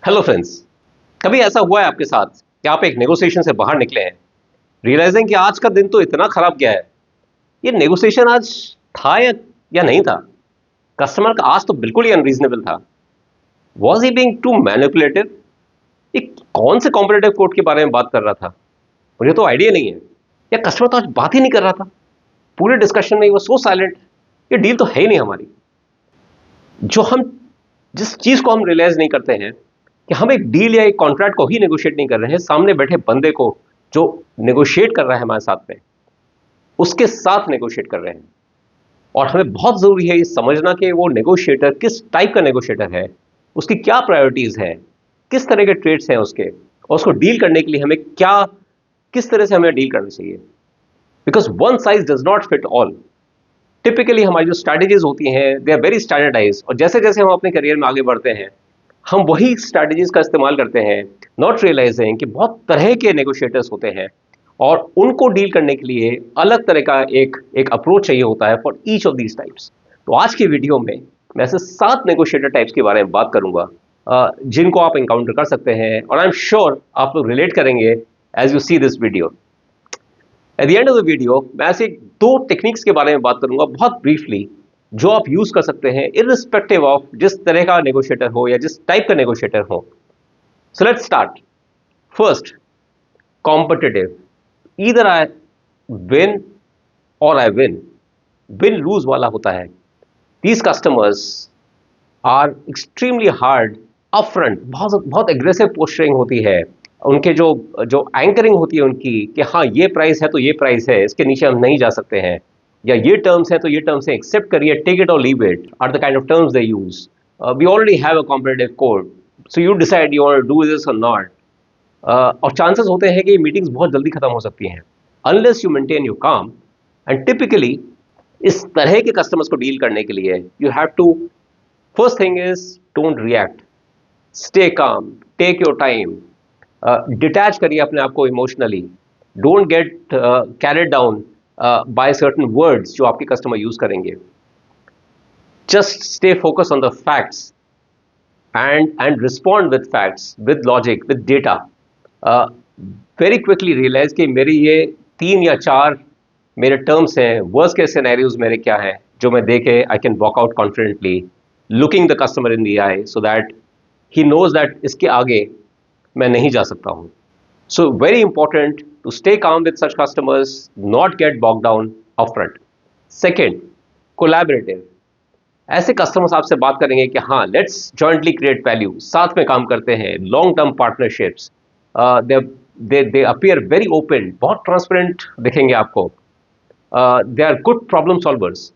Hello friends. कभी ऐसा हुआ है आपके साथ कि आप एक नेगोशिएशन से बाहर निकले हैं, रियलाइजिंग कि आज का दिन तो इतना खराब गया है, ये नेगोशिएशन आज था या नहीं था। कस्टमर का आज तो बिल्कुल ही अनरीजनेबल था। Was he being too manipulative? ये कौन से कॉम्पिटेटिव कोड के बारे में बात कर रहा था, मुझे तो आइडिया नहीं है। या कस्टमर तो आज बात ही नहीं कर रहा था, पूरे डिस्कशन में वो सो साइलेंट, ये डील तो है ही नहीं हमारी। जो हम जिस चीज को हम रियलाइज नहीं करते हैं कि हम एक डील या एक कॉन्ट्रैक्ट को ही नेगोशिएट नहीं कर रहे हैं, सामने बैठे बंदे को जो नेगोशिएट कर रहा है हमारे साथ में, उसके साथ नेगोशिएट कर रहे हैं। और हमें बहुत जरूरी है ये समझना कि वो नेगोशिएटर किस टाइप का नेगोशिएटर है, उसकी क्या प्रायोरिटीज है, किस तरह के ट्रेड्स हैं उसके, और उसको डील करने के लिए हमें क्या, किस तरह से हमें डील करना चाहिए। Because one size does not fit all. Typically हमारी जो स्ट्रैटेजीज होती हैं दे आर वेरी स्टैंडर्डाइज, और जैसे जैसे हम अपने करियर में आगे बढ़ते हैं हम वही स्ट्रैटेजीज का इस्तेमाल करते हैं, नॉट रियलाइजिंग कि बहुत तरह के नेगोशिएटर्स होते हैं और उनको डील करने के लिए अलग तरह का एक अप्रोच चाहिए होता है for each of these types. तो आज की वीडियो में मैं ऐसे 7 नेगोशिएटर टाइप्स के बारे में बात करूंगा जिनको आप एनकाउंटर कर सकते हैं, और आई एम श्योर आप लोग रिलेट करेंगे as you see this video. At the end of the video मैं ऐसे 2 टेक्निक्स के बारे में बात करूंगा बहुत ब्रीफली, जो आप यूज कर सकते हैं इररिस्पेक्टिव ऑफ जिस तरह का नेगोशिएटर हो या जिस टाइप का नेगोशिएटर हो। So let's start. First, competitive. Either I win or I win. Win lose वाला होता है। These customers are extremely hard upfront, बहुत बहुत एग्रेसिव पोस्चरिंग होती है उनके, जो जो एंकरिंग होती है उनकी कि हाँ ये प्राइस है तो ये प्राइस है, इसके नीचे हम नहीं जा सकते हैं, या ये टर्म्स है तो ये टर्म्स है, एक्सेप्ट करिए, take it or leave it, are the kind of terms they use. We already have a competitive code, so you decide you want to do this or not. और chances होते हैं कि meetings बहुत जल्दी खत्म हो सकती हैं unless you maintain your calm. And typically इस तरह के कस्टमर्स को डील करने के लिए you have to, first thing is don't react, stay calm, take your time, detach करिए अपने आप को emotionally, don't get carried down by certain words जो आपके कस्टमर यूज करेंगे। Just stay focus on the facts and respond with facts, with logic, with data. Very quickly realize कि मेरी ये 3 या 4 मेरे टर्म्स हैं, वर्स्ट केस सिनेरियोज मेरे क्या हैं जो मैं देखे I can walk out confidently, looking the customer in the eye so that he knows that इसके आगे मैं नहीं जा सकता हूँ। So very important to stay calm with such customers, not get bogged down upfront. Second, collaborative. ऐसे customers आपसे बात करेंगे कि हाँ लेट्स जॉइंटली क्रिएट वैल्यू, साथ में काम करते हैं, long term partnerships. They appear very open, बहुत ट्रांसपेरेंट दिखेंगे आपको। They are good problem solvers.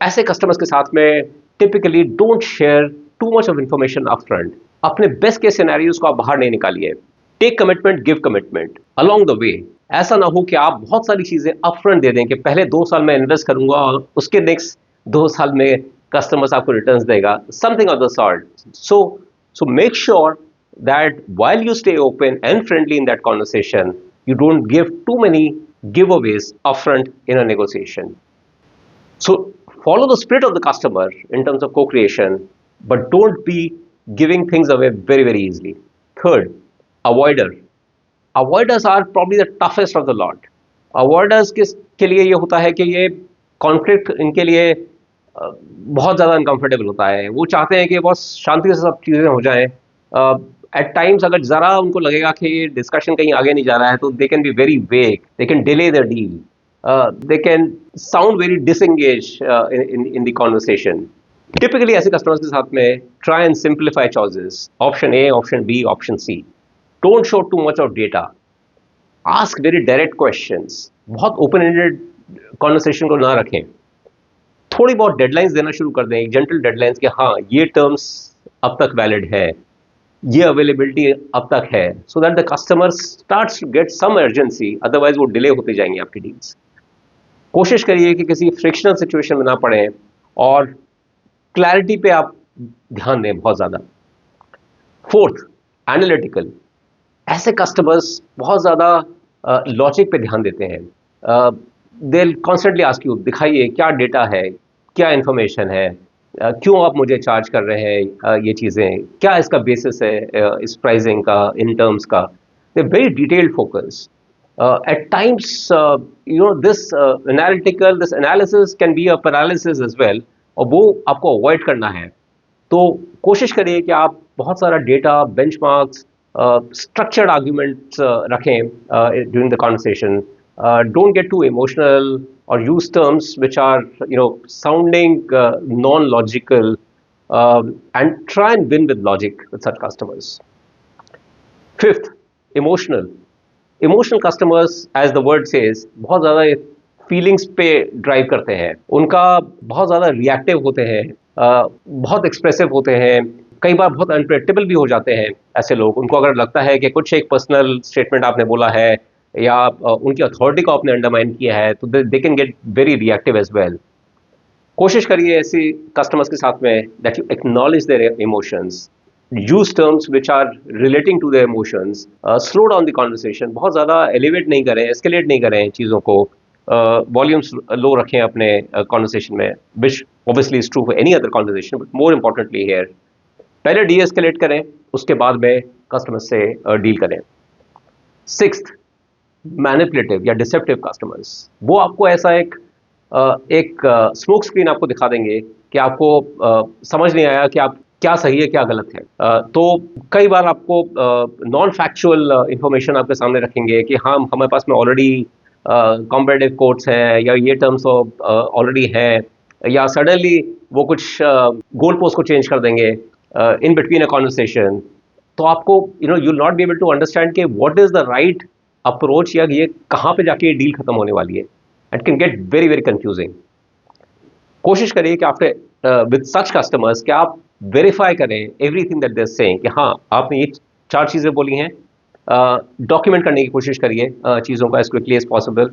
ऐसे कस्टमर्स के साथ में typically don't share too much of information up front. अपने बेस्ट केस सिनेरियोज को आप बाहर नहीं निकालिए। Take commitment, give commitment along the way. ऐसा ना हो कि आप बहुत सारी चीजें अप फ्रंट दे दें कि पहले 2 साल में इन्वेस्ट करूंगा और उसके नेक्स्ट 2 साल में कस्टमर्स आपको रिटर्न्स देगा, something of the sort. So make sure that while you stay open and friendly in that conversation, you don't give too many giveaways upfront in a negotiation. So follow the spirit of the customer in terms of co-creation, but don't be giving things away very very easily. Third, avoider. Avoiders are probably the toughest of the lot. Avoiders के लिए ये होता है कि ये conflict इनके लिए बहुत ज़्यादा अनकंफर्टेबल होता है। वो चाहते हैं कि बहुत शांति से सब चीज़ें हो जाएं। एट टाइम्स अगर ज़रा उनको लगेगा कि ये डिस्कशन कहीं आगे नहीं जा रहा है तो they can be very vague, they can delay the deal, they can sound very disengage in the conversation. Typically ऐसे कस्टमर्स के साथ में try and simplify choices, option A, option B, option C. Don't show too much of data, ask very direct questions, बहुत open ended conversation को ना रखें। थोड़ी बहुत डेडलाइंस देना शुरू कर दें, जेंटल डेडलाइंस कि हाँ ये टर्म्स अब तक वैलिड है, ये अवेलेबिलिटी अब तक है, so that the customer starts to get some urgency, otherwise वो डिले होते जाएंगे आपकी डील्स। कोशिश करिए कि किसी फ्रिक्शनल सिचुएशन में ना पड़े और क्लैरिटी पे आप ध्यान दें बहुत ज़्यादा। Fourth, analytical. ऐसे कस्टमर्स बहुत ज़्यादा लॉजिक पे ध्यान देते हैं। दे कॉन्स्टेंटली आस्क यू, दिखाइए क्या डेटा है, क्या इंफॉर्मेशन है, क्यों आप मुझे चार्ज कर रहे हैं ये चीज़ें, क्या इसका बेसिस है इस प्राइसिंग का, इन टर्म्स का। They very detailed focus. At times this analysis can be a paralysis as well, और वो आपको अवॉइड करना है। तो कोशिश करिए कि आप बहुत सारा डेटा, बेंचमार्क्स, स्ट्रक्चर्ड आर्ग्यूमेंट्स रखें during the conversation. Don't get too emotional or use terms which are sounding non-logical, and try and win with logic with such customers. Fifth, emotional. Emotional customers, as the word says, बहुत ज़्यादा feelings पे drive करते हैं, उनका बहुत ज़्यादा reactive होते हैं, बहुत एक्सप्रेसिव होते हैं, कई बार बहुत अनप्रेडिक्टेबल भी हो जाते हैं। ऐसे लोग, उनको अगर लगता है कि कुछ एक पर्सनल स्टेटमेंट आपने बोला है या उनकी अथॉरिटी को आपने अंडरमाइन किया है, तो they can get very reactive as well. कोशिश करिए ऐसी कस्टमर्स के साथ में that you acknowledge their emotions, use terms which are relating to their emotions, slow down the conversation, बहुत ज़्यादा एलिवेट नहीं करें, एस्केलेट नहीं करें चीज़ों को, वॉल्यूम्स लो रखें अपने कॉन्वर्सेशन में, which obviously is true for any other conversation, but more importantly here पहले डी एस्केलेट करें, उसके बाद में कस्टमर से डील करें। सिक्स्थ, मैनिपुलेटिव या डिसेप्टिव कस्टमर्स, वो आपको ऐसा एक स्मोक स्क्रीन आपको दिखा देंगे कि आपको समझ नहीं आया कि आप क्या सही है क्या गलत है। तो कई बार आपको नॉन फैक्चुअल इंफॉर्मेशन आपके सामने रखेंगे कि हाँ, हमारे पास में ऑलरेडी कॉम्पिटिटिव कोर्ट्स हैं या ये टर्म्स ऑलरेडी हैं, या सडनली वो कुछ गोल पोस्ट को चेंज कर देंगे इन बिटवीन अ कॉन्वर्सेशन। तो आपको you not be able to understand कि what is the right approach, या ये कहाँ पे जाके ये डील खत्म होने वाली है। It can get very very confusing. कोशिश करिए कि आफ्टर विद सच कस्टमर्स कि आप वेरीफाई करें everything that they are saying कि हाँ, आपने ये 4 चीज़ें बोली हैं। डॉक्यूमेंट करने की कोशिश करिए चीज़ों का एज क्विकली एज पॉसिबल।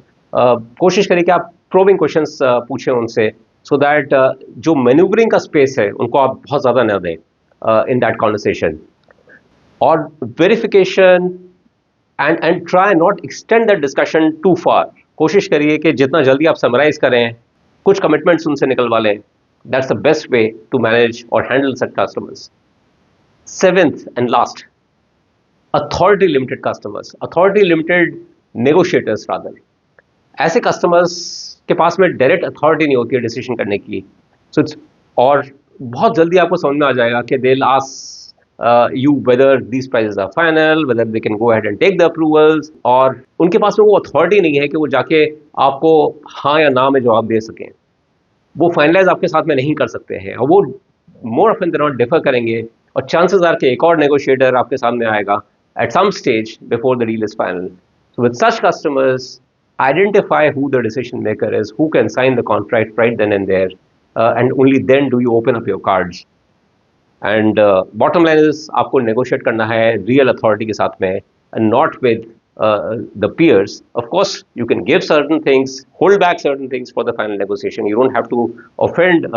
कोशिश करिए कि आप प्रोबिंग क्वेश्चंस पूछें उनसे, सो दैट जो मैन्यूवरिंग का स्पेस है उनको आप बहुत ज़्यादा न दें इन दैट कॉन्वर्सेशन। और verification and try not extend that discussion too far. कोशिश करिए कि जितना जल्दी आप समराइज करें, कुछ कमिटमेंट्स उनसे निकलवा लें। That's the best way to manage और handle such customers. Seventh and last, authority limited customers, authority limited negotiators rather. ऐसे कस्टमर्स के पास में डायरेक्ट अथॉरिटी नहीं होती है डिसीजन करने की। सो इट्स, और बहुत जल्दी आपको समझ में आ जाएगा कि they will ask you whether these prices are final, whether they can go ahead and take the approvals, और उनके पास में वो अथॉरिटी नहीं है कि वो जाके आपको हाँ या ना में जवाब दे सकें। वो फाइनलाइज आपके साथ में नहीं कर सकते हैं, और वो more often than not differ करेंगे, और चांसेस आर कि एक और नेगोशिएटर आपके सामने आएगा at some stage before the deal is final. So with such customers, identify who the decision maker is, who can sign the contract right then and there, and only then do you open up your cards. And bottom line is, आपको negotiate करना है real authority के साथ में, and not with the peers. Of course, you can give certain things, hold back certain things for the final negotiation. You don't have to offend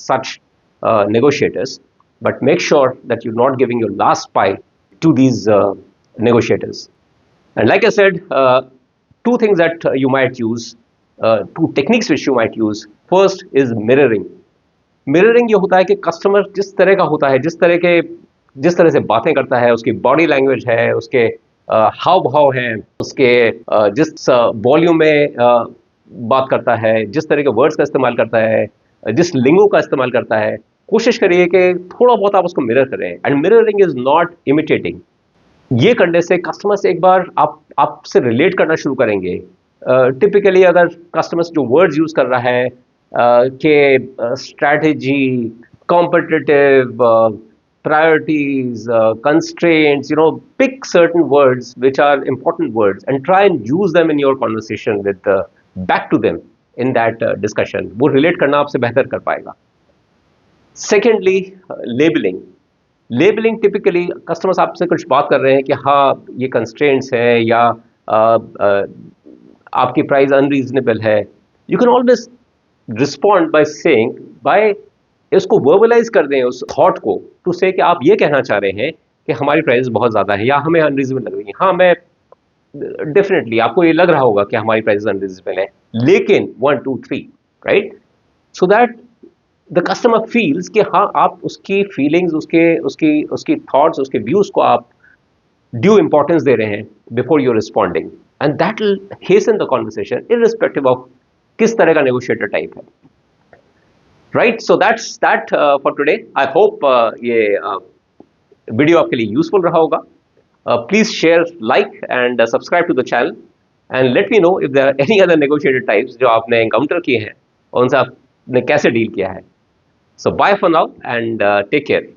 such negotiators, but make sure that you're not giving your last pie to these negotiators. And like I said, two things that you might use, two techniques which you might use. First is mirroring. Mirroring ये होता है कि customer जिस तरह का होता है, जिस तरह से बातें करता है, उसकी बॉडी लैंग्वेज है, उसके हाव भाव हैं, उसके जिस वॉल्यूम में बात करता है, जिस तरह के वर्ड्स का इस्तेमाल करता है, जिस लिंगो का इस्तेमाल करता है, कोशिश करिए कि थोड़ा बहुत आप उसको मिरर करें। And mirroring is not imitating. ये करने से कस्टमर से एक बार आपसे रिलेट करना शुरू करेंगे। टिपिकली अगर कस्टमर्स जो वर्ड्स यूज कर रहा है कि strategy, competitive, priorities, constraints, pick certain words which are important words and try and use them in your conversation with back to them in that discussion. वो relate करना आपसे बेहतर कर पाएगा। Secondly, labeling. Labeling typically customers आपसे कुछ बात कर रहे हैं कि हाँ, ये constraints है या आपकी price unreasonable है. You can always respond by saying, by इसको वर्बलाइज कर दें उस थॉट को, टू से कि आप ये कहना चाह रहे हैं कि हमारी प्राइस बहुत ज़्यादा है या हमें अनरीजनेबल लग रही है। हाँ, मैं डेफिनेटली आपको ये लग रहा होगा कि हमारी प्राइस अनरीजनेबल है, लेकिन 1 2 3, right? So that the customer feels कि हाँ आप उसकी फीलिंग्स, उसके उसकी उसकी थॉट्स, उसके व्यूज को आप ड्यू इंपॉर्टेंस दे रहे हैं before you're responding, and that will hasten the conversation irrespective of किस तरह का नेगोशिएटर टाइप है. Right, so that's that for today. I hope ये वीडियो आपके लिए यूजफुल रहा होगा. Please share, like and subscribe to the channel, and let me know if there are any other negotiated types जो आपने encounter किए हैं और उनसे आपने कैसे डील किया है. So bye for now and take care.